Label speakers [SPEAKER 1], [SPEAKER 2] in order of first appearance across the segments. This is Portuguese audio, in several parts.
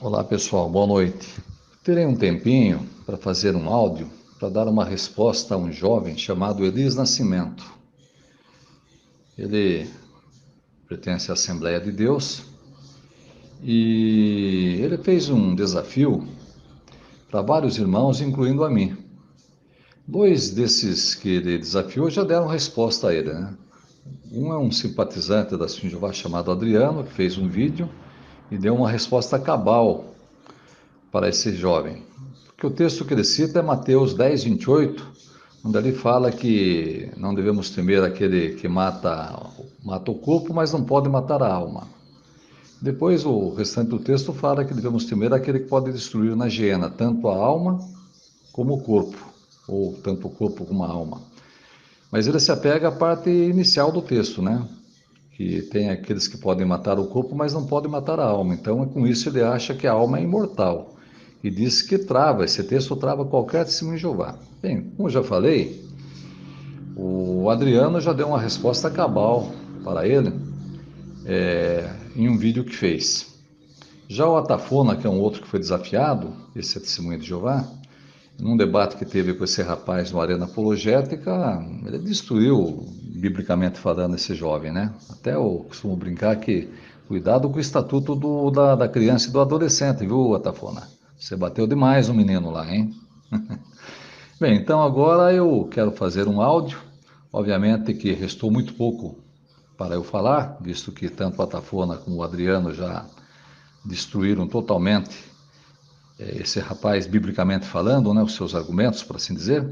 [SPEAKER 1] Olá pessoal, boa noite. Terei um tempinho para fazer um áudio para dar uma resposta a um jovem chamado Elis Nascimento. Ele pertence à Assembleia de Deus e ele fez um desafio para vários irmãos, incluindo a mim. Dois desses que ele desafiou já deram resposta a ele, né? Um é um simpatizante da Testemunha de Jeová chamado Adriano, que fez um vídeo e deu uma resposta cabal para esse jovem. Porque o texto que ele cita é Mateus 10, 28, onde ele fala que não devemos temer aquele que mata o corpo, mas não pode matar a alma. Depois, o restante do texto fala que devemos temer aquele que pode destruir na hiena, tanto a alma como o corpo, ou tanto o corpo como a alma. Mas ele se apega à parte inicial do texto, né? Que tem aqueles que podem matar o corpo, mas não podem matar a alma. Então, com isso, ele acha que a alma é imortal. E diz que esse texto trava qualquer testemunho de Jeová. Bem, como eu já falei, o Adriano já deu uma resposta cabal para ele em um vídeo que fez. Já o Atafona, que é um outro que foi desafiado, esse é testemunho de Jeová, num debate que teve com esse rapaz no Arena Apologética, ele destruiu, biblicamente falando, esse jovem, né? Até eu costumo brincar que cuidado com o estatuto da criança e do adolescente, viu, Atafona? Você bateu demais o menino lá, hein? Bem, então agora eu quero fazer um áudio. Obviamente que restou muito pouco para eu falar, visto que tanto o Atafona como o Adriano já destruíram totalmente esse rapaz, biblicamente falando, né, os seus argumentos, por assim dizer.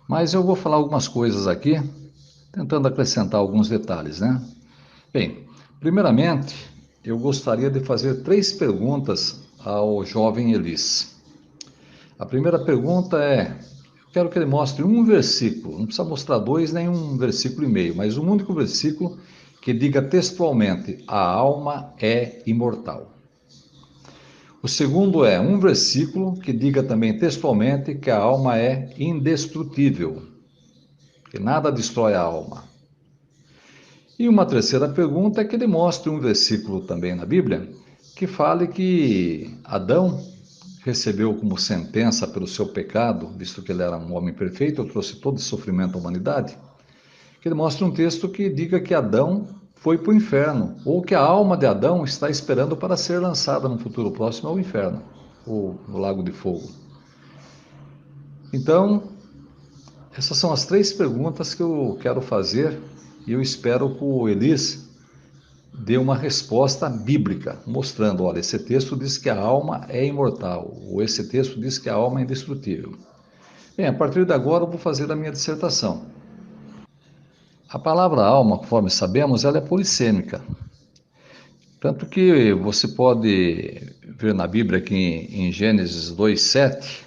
[SPEAKER 1] Mas eu vou falar algumas coisas aqui, tentando acrescentar alguns detalhes, né? Bem, primeiramente, eu gostaria de fazer 3 perguntas ao jovem Elis. A primeira pergunta é: eu quero que ele mostre um versículo, não precisa mostrar dois, nem um versículo e meio, mas um único versículo que diga textualmente: a alma é imortal. O segundo é um versículo que diga também textualmente que a alma é indestrutível, que nada destrói a alma. E uma terceira pergunta é que ele mostre um versículo também na Bíblia que fale que Adão recebeu como sentença pelo seu pecado, visto que ele era um homem perfeito, trouxe todo esse sofrimento à humanidade, que ele mostre um texto que diga que Adão foi para o inferno, ou que a alma de Adão está esperando para ser lançada no futuro próximo ao inferno, ou no lago de fogo. Então, essas são as 3 perguntas que eu quero fazer e eu espero que o Elis dê uma resposta bíblica, mostrando, olha, esse texto diz que a alma é imortal, ou esse texto diz que a alma é indestrutível. Bem, a partir de agora eu vou fazer a minha dissertação. A palavra alma, conforme sabemos, ela é polissêmica. Tanto que você pode ver na Bíblia aqui em Gênesis 2:7,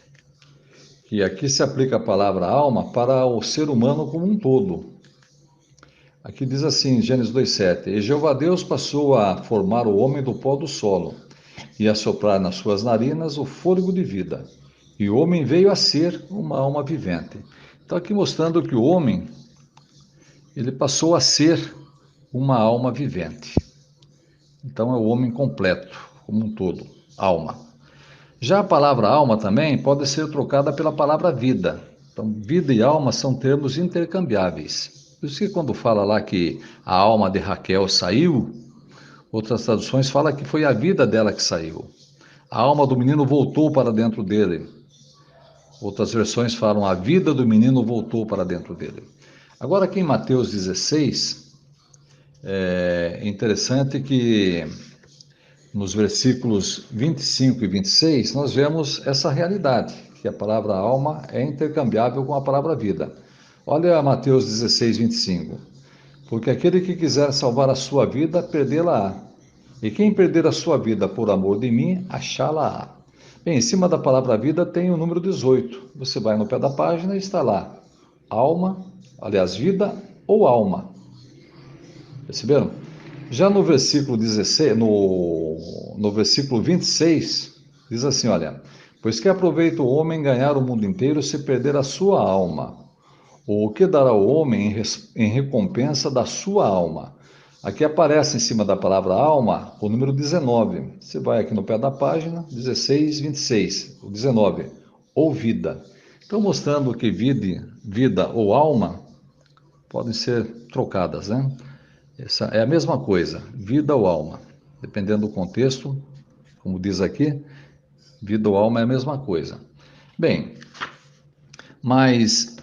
[SPEAKER 1] que aqui se aplica a palavra alma para o ser humano como um todo. Aqui diz assim, Gênesis 2:7: E Jeová Deus passou a formar o homem do pó do solo, e a soprar nas suas narinas o fôlego de vida. E o homem veio a ser uma alma vivente. Então aqui mostrando que o homem, ele passou a ser uma alma vivente. Então é o homem completo, como um todo, alma. Já a palavra alma também pode ser trocada pela palavra vida. Então, vida e alma são termos intercambiáveis. Por isso que quando fala lá que a alma de Raquel saiu, outras traduções falam que foi a vida dela que saiu. A alma do menino voltou para dentro dele. Outras versões falam a vida do menino voltou para dentro dele. Agora aqui em Mateus 16, é interessante que nos versículos 25 e 26, nós vemos essa realidade, que a palavra alma é intercambiável com a palavra vida. Olha Mateus 16, 25. Porque aquele que quiser salvar a sua vida, perdê-la-á. E quem perder a sua vida por amor de mim, achá-la-á. Bem, em cima da palavra vida tem o número 18. Você vai no pé da página e está lá. Alma, aliás, vida ou alma. Perceberam? Já no versículo 16, no versículo 26, diz assim, olha, pois que aproveita o homem ganhar o mundo inteiro se perder a sua alma? Ou o que dará o homem em recompensa da sua alma? Aqui aparece em cima da palavra alma o número 19. Você vai aqui no pé da página, 16, 26, o 19, ou vida. Então, mostrando que vida ou alma podem ser trocadas, né? Essa é a mesma coisa, vida ou alma. Dependendo do contexto, como diz aqui, vida ou alma é a mesma coisa. Bem, mas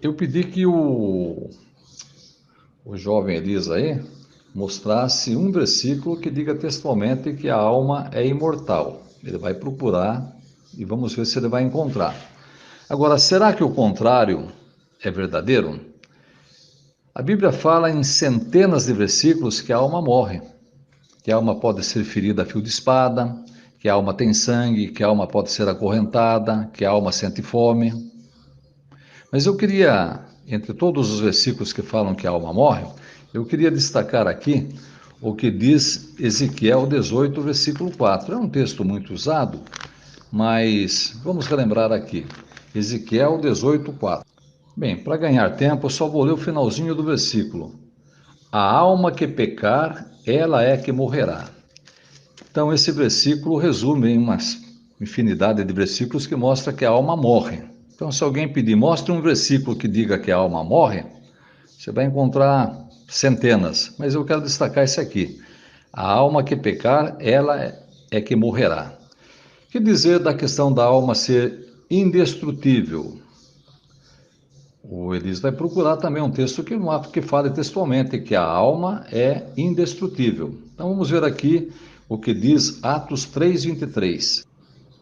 [SPEAKER 1] eu pedi que o jovem Elias aí mostrasse um versículo que diga textualmente que a alma é imortal. Ele vai procurar e vamos ver se ele vai encontrar. Agora, será que o contrário é verdadeiro? A Bíblia fala em centenas de versículos que a alma morre, que a alma pode ser ferida a fio de espada, que a alma tem sangue, que a alma pode ser acorrentada, que a alma sente fome. Mas eu queria, entre todos os versículos que falam que a alma morre, eu queria destacar aqui o que diz Ezequiel 18, versículo 4. É um texto muito usado, mas vamos relembrar aqui. Ezequiel 18, 4. Bem, para ganhar tempo, eu só vou ler o finalzinho do versículo. A alma que pecar, ela é que morrerá. Então, esse versículo resume em uma infinidade de versículos que mostra que a alma morre. Então, se alguém pedir, mostre um versículo que diga que a alma morre, você vai encontrar centenas, mas eu quero destacar esse aqui. A alma que pecar, ela é que morrerá. O que dizer da questão da alma ser indestrutível? O Elis vai procurar também um texto que fale textualmente que a alma é indestrutível. Então vamos ver aqui o que diz Atos 3:23.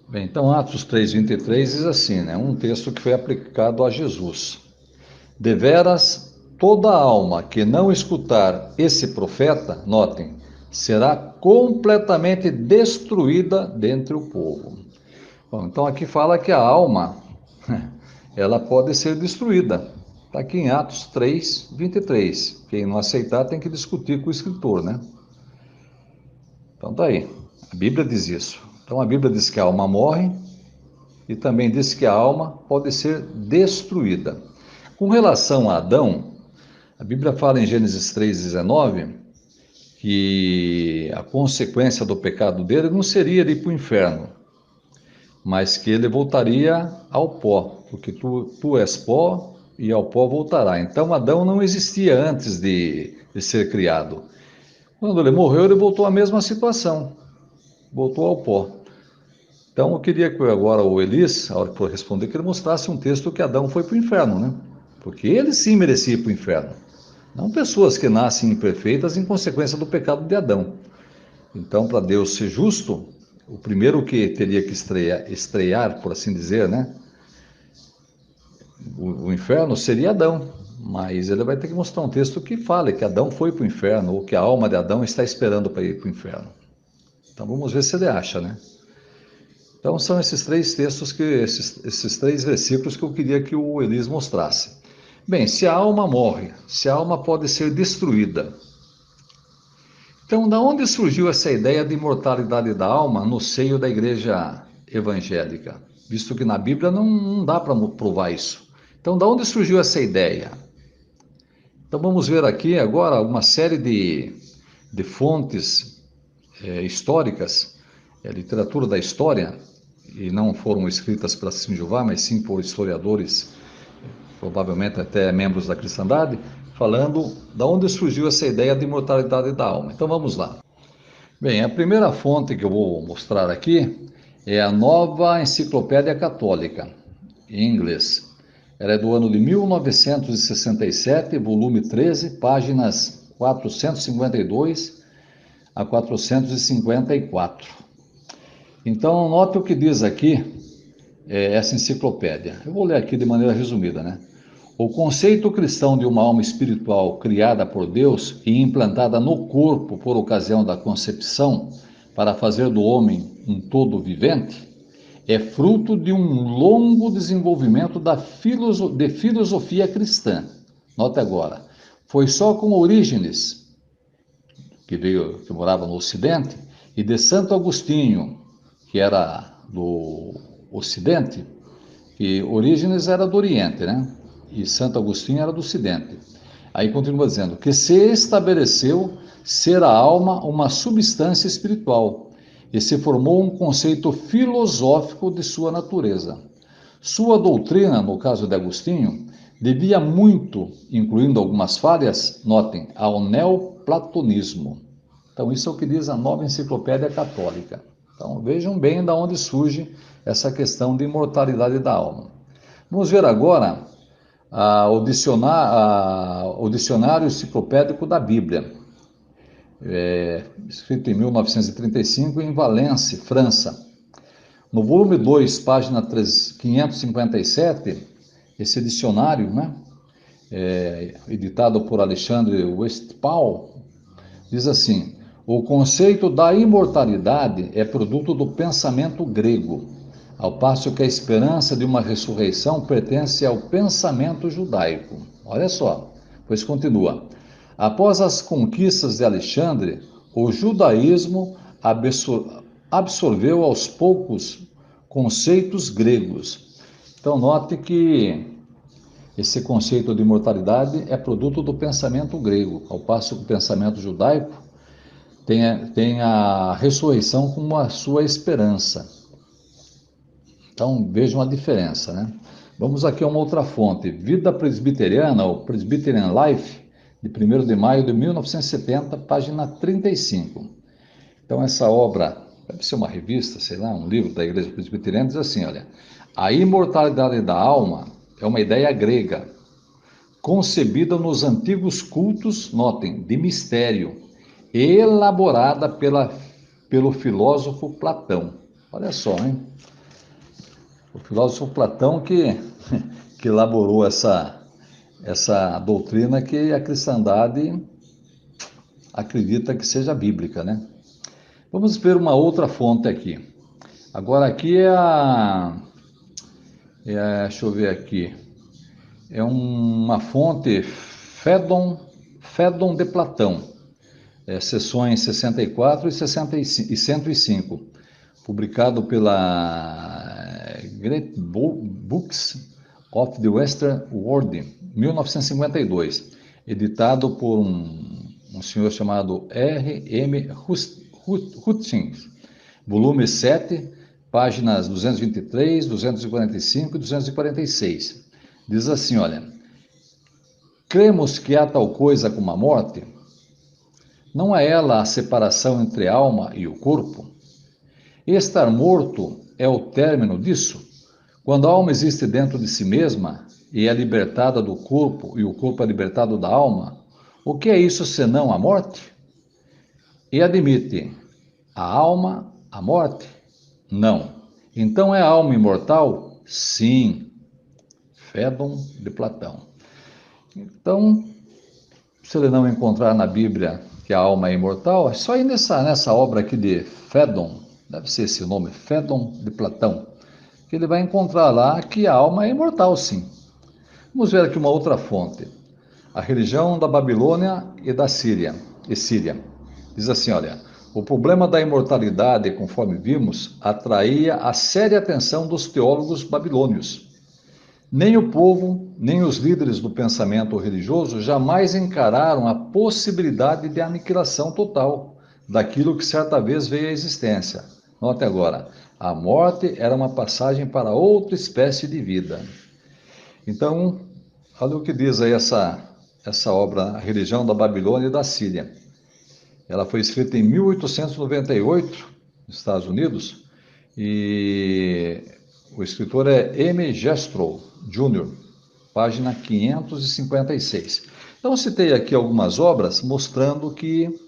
[SPEAKER 1] Bem, então Atos 3:23 diz assim, né? Um texto que foi aplicado a Jesus. Deveras, toda alma que não escutar esse profeta, notem, será completamente destruída dentre o povo. Bom, então aqui fala que a alma, ela pode ser destruída. Está aqui em Atos 3:23. Quem não aceitar tem que discutir com o escritor, né? Então tá aí. A Bíblia diz isso. Então a Bíblia diz que a alma morre e também diz que a alma pode ser destruída. Com relação a Adão, a Bíblia fala em Gênesis 3:19 que a consequência do pecado dele não seria ir para o inferno, mas que ele voltaria ao pó, porque tu és pó e ao pó voltará. Então Adão não existia antes de ser criado. Quando ele morreu, ele voltou à mesma situação, voltou ao pó. Então eu queria que agora o Elis, a hora que for responder, que ele mostrasse um texto que Adão foi para o inferno, né? Porque ele sim merecia ir para o inferno. Não pessoas que nascem imperfeitas em consequência do pecado de Adão. Então, para Deus ser justo, o primeiro que teria que estrear, por assim dizer, né? O inferno seria Adão. Mas ele vai ter que mostrar um texto que fale que Adão foi para o inferno, ou que a alma de Adão está esperando para ir para o inferno. Então vamos ver se ele acha, né? Então são esses três textos, esses três versículos que eu queria que o Elis mostrasse. Bem, se a alma morre, se a alma pode ser destruída, então da onde surgiu essa ideia de imortalidade da alma no seio da igreja evangélica? Visto que na Bíblia não dá para provar isso. Então, da onde surgiu essa ideia? Então, vamos ver aqui agora uma série de fontes históricas, literatura da história, e não foram escritas pela Testemunha de Jeová, mas sim por historiadores, provavelmente até membros da cristandade, falando da onde surgiu essa ideia de imortalidade da alma. Então vamos lá. Bem, a primeira fonte que eu vou mostrar aqui é a Nova Enciclopédia Católica, em inglês. Ela é do ano de 1967, volume 13, páginas 452 a 454. Então, note o que diz aqui essa enciclopédia. Eu vou ler aqui de maneira resumida, né? O conceito cristão de uma alma espiritual criada por Deus e implantada no corpo por ocasião da concepção para fazer do homem um todo vivente é fruto de um longo desenvolvimento de filosofia cristã. Note agora, foi só com Orígenes, que morava no Ocidente, e de Santo Agostinho, que era do Ocidente, que Orígenes era do Oriente, né? E Santo Agostinho era do Ocidente. Aí continua dizendo que se estabeleceu ser a alma uma substância espiritual e se formou um conceito filosófico de sua natureza. Sua doutrina, no caso de Agostinho, devia muito, incluindo algumas falhas, notem, ao neoplatonismo. Então, isso é o que diz a Nova Enciclopédia Católica. Então, vejam bem de onde surge essa questão de imortalidade da alma. Vamos ver agora o dicionário enciclopédico da Bíblia, escrito em 1935 em Valence, França. No volume 2, página 557, esse dicionário, né, editado por Alexandre Westphal, diz assim: o conceito da imortalidade é produto do pensamento grego, ao passo que a esperança de uma ressurreição pertence ao pensamento judaico. Olha só, pois continua. Após as conquistas de Alexandre, o judaísmo absorveu aos poucos conceitos gregos. Então, note que esse conceito de imortalidade é produto do pensamento grego, ao passo que o pensamento judaico tem a ressurreição como a sua esperança. Então, vejam a diferença, né? Vamos aqui a uma outra fonte. Vida Presbiteriana, ou Presbyterian Life, de 1º de maio de 1970, página 35. Então, essa obra, deve ser uma revista, sei lá, um livro da Igreja Presbiteriana, diz assim, olha, a imortalidade da alma é uma ideia grega, concebida nos antigos cultos, notem, de mistério, elaborada pelo filósofo Platão. Olha só, hein? O filósofo Platão que elaborou essa doutrina que a cristandade acredita que seja bíblica, né? Vamos ver uma outra fonte aqui. Agora aqui deixa eu ver aqui. É uma fonte Fédon de Platão, seções 64 e 105, publicado pela Great Books of the Western World, 1952, editado por um senhor chamado R.M. Hutchins, volume 7, páginas 223, 245 e 246. Diz assim, olha, cremos que há tal coisa como a morte? Não é ela a separação entre a alma e o corpo? Estar morto é o término disso? Quando a alma existe dentro de si mesma e é libertada do corpo e o corpo é libertado da alma, o que é isso senão a morte? E admite, a alma, a morte? Não. Então é a alma imortal? Sim. Fédon de Platão. Então, se ele não encontrar na Bíblia que a alma é imortal, é só ir nessa obra aqui de Fédon, deve ser esse o nome, Fédon de Platão, que ele vai encontrar lá que a alma é imortal, sim. Vamos ver aqui uma outra fonte. A religião da Babilônia e da Síria. Diz assim, olha, o problema da imortalidade, conforme vimos, atraía a séria atenção dos teólogos babilônios. Nem o povo, nem os líderes do pensamento religioso jamais encararam a possibilidade de aniquilação total daquilo que certa vez veio à existência. Note agora, a morte era uma passagem para outra espécie de vida. Então, olha o que diz aí essa obra, A Religião da Babilônia e da Síria. Ela foi escrita em 1898, nos Estados Unidos, e o escritor é M. Jastrow Jr., página 556. Então, citei aqui algumas obras mostrando que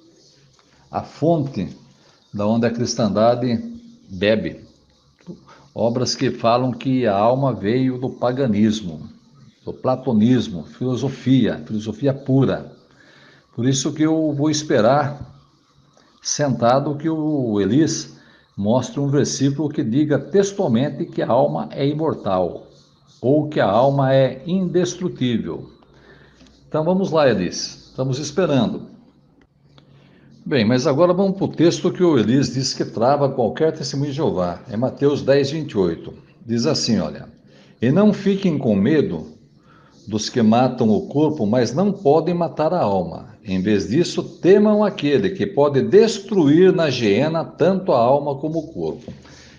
[SPEAKER 1] a fonte da onde a cristandade bebe. Obras que falam que a alma veio do paganismo, do platonismo, filosofia pura. Por isso que eu vou esperar, sentado, que o Elis mostre um versículo que diga textualmente que a alma é imortal, ou que a alma é indestrutível. Então vamos lá, Elis, estamos esperando. Bem, mas agora vamos para o texto que o Elis diz que trava qualquer testemunho de Jeová. É Mateus 10, 28. Diz assim, olha, e não fiquem com medo dos que matam o corpo, mas não podem matar a alma. Em vez disso, temam aquele que pode destruir na geena tanto a alma como o corpo.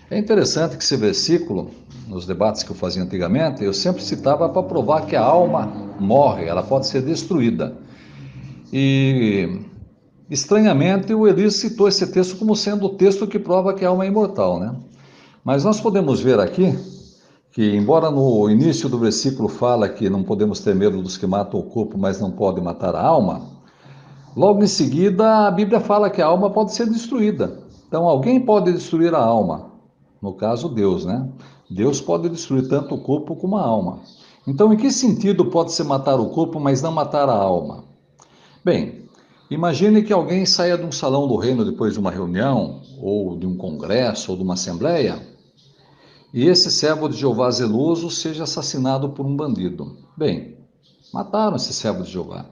[SPEAKER 1] É interessante que esse versículo, nos debates que eu fazia antigamente, eu sempre citava para provar que a alma morre, ela pode ser destruída. E, estranhamente, o Elias citou esse texto como sendo o texto que prova que a alma é imortal, né? Mas nós podemos ver aqui que, embora no início do versículo fala que não podemos ter medo dos que matam o corpo, mas não podem matar a alma, logo em seguida a Bíblia fala que a alma pode ser destruída. Então, alguém pode destruir a alma, no caso Deus, né? Deus pode destruir tanto o corpo como a alma. Então, em que sentido pode-se matar o corpo, mas não matar a alma? Bem, imagine que alguém saia de um salão do reino depois de uma reunião, ou de um congresso, ou de uma assembleia, e esse servo de Jeová zeloso seja assassinado por um bandido. Bem, mataram esse servo de Jeová.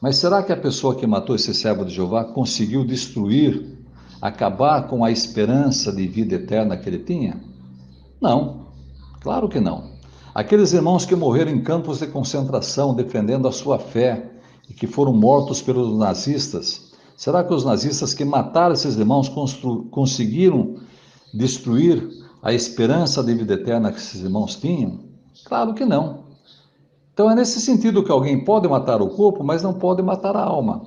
[SPEAKER 1] Mas será que a pessoa que matou esse servo de Jeová conseguiu destruir, acabar com a esperança de vida eterna que ele tinha? Não, claro que não. Aqueles irmãos que morreram em campos de concentração defendendo a sua fé e que foram mortos pelos nazistas, será que os nazistas que mataram esses irmãos conseguiram destruir a esperança de vida eterna que esses irmãos tinham? Claro que não. Então é nesse sentido que alguém pode matar o corpo, mas não pode matar a alma.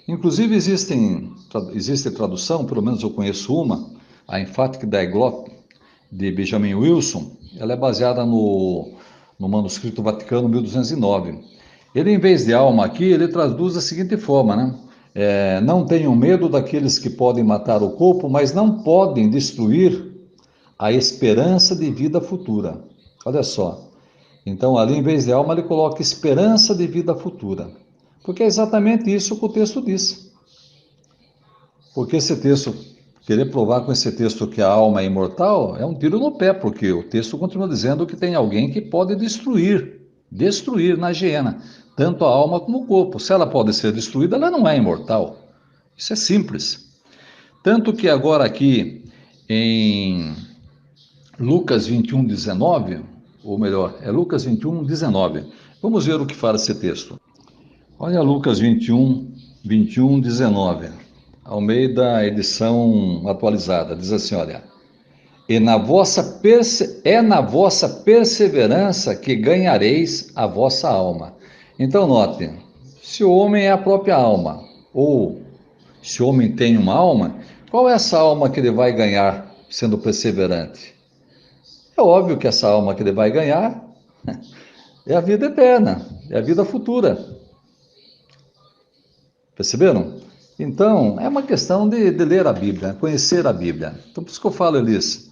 [SPEAKER 1] Inclusive existe tradução, pelo menos eu conheço uma, a Emphatic Dialogue de Benjamin Wilson, ela é baseada no manuscrito Vaticano 1209. Ele, em vez de alma aqui, ele traduz da seguinte forma, né? Não tenham medo daqueles que podem matar o corpo, mas não podem destruir a esperança de vida futura. Olha só. Então, ali, em vez de alma, ele coloca esperança de vida futura. Porque é exatamente isso que o texto diz. Porque esse texto, querer provar com esse texto que a alma é imortal, é um tiro no pé, porque o texto continua dizendo que tem alguém que pode destruir na geena, tanto a alma como o corpo. Se ela pode ser destruída, ela não é imortal. Isso é simples. Tanto que agora aqui em Lucas 21, 19, ou melhor, é Lucas 21, 19. Vamos ver o que fala esse texto. Olha Lucas 21, 19. Ao meio da edição atualizada, diz assim, olha. É na vossa perseverança que ganhareis a vossa alma. Então, note, se o homem é a própria alma, ou se o homem tem uma alma, qual é essa alma que ele vai ganhar sendo perseverante? É óbvio que essa alma que ele vai ganhar é a vida eterna, é a vida futura. Perceberam? Então, é uma questão de ler a Bíblia, conhecer a Bíblia. Então, por isso que eu falo, Elis,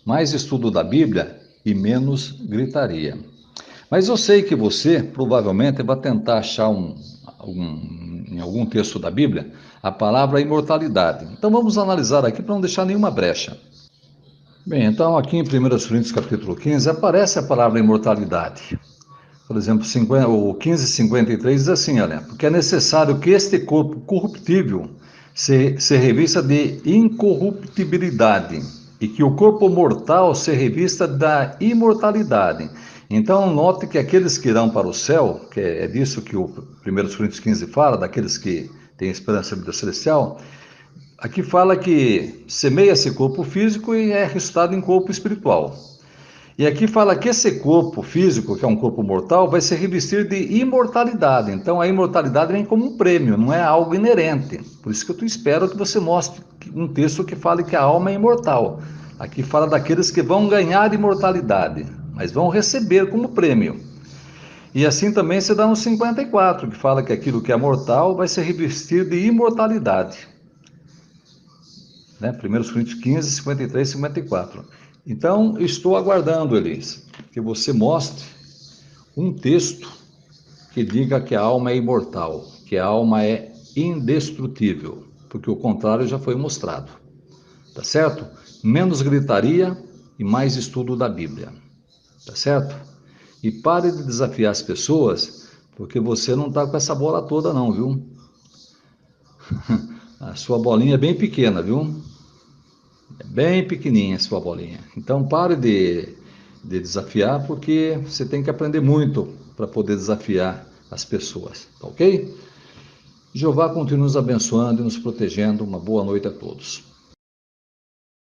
[SPEAKER 1] mais estudo da Bíblia e menos gritaria. Mas eu sei que você provavelmente vai tentar achar em algum texto da Bíblia a palavra imortalidade. Então vamos analisar aqui para não deixar nenhuma brecha. Bem, então aqui em 1 Coríntios capítulo 15 aparece a palavra imortalidade. Por exemplo, o 15:53 diz assim, olha, porque é necessário que este corpo corruptível se revista de incorruptibilidade e que o corpo mortal se revista da imortalidade. Então, note que aqueles que irão para o céu, que é disso que o 1 Coríntios 15 fala, daqueles que têm esperança de vida celestial, aqui fala que semeia-se corpo físico e é ressuscitado em corpo espiritual. E aqui fala que esse corpo físico, que é um corpo mortal, vai se revestir de imortalidade. Então a imortalidade vem como um prêmio, não é algo inerente. Por isso que eu espero que você mostre um texto que fale que a alma é imortal. Aqui fala daqueles que vão ganhar imortalidade, mas vão receber como prêmio. E assim também se dá no 54, que fala que aquilo que é mortal vai se revestir de imortalidade. Né? 1 Coríntios 15, 53, 54. Então, estou aguardando, Elis, que você mostre um texto que diga que a alma é imortal, que a alma é indestrutível, porque o contrário já foi mostrado. Tá certo? Menos gritaria e mais estudo da Bíblia. Tá certo? E pare de desafiar as pessoas, porque você não está com essa bola toda não, viu? A sua bolinha é bem pequena, viu? É bem pequenininha a sua bolinha. Então pare de desafiar, porque você tem que aprender muito para poder desafiar as pessoas, tá ok? Jeová continue nos abençoando e nos protegendo. Uma boa noite a todos.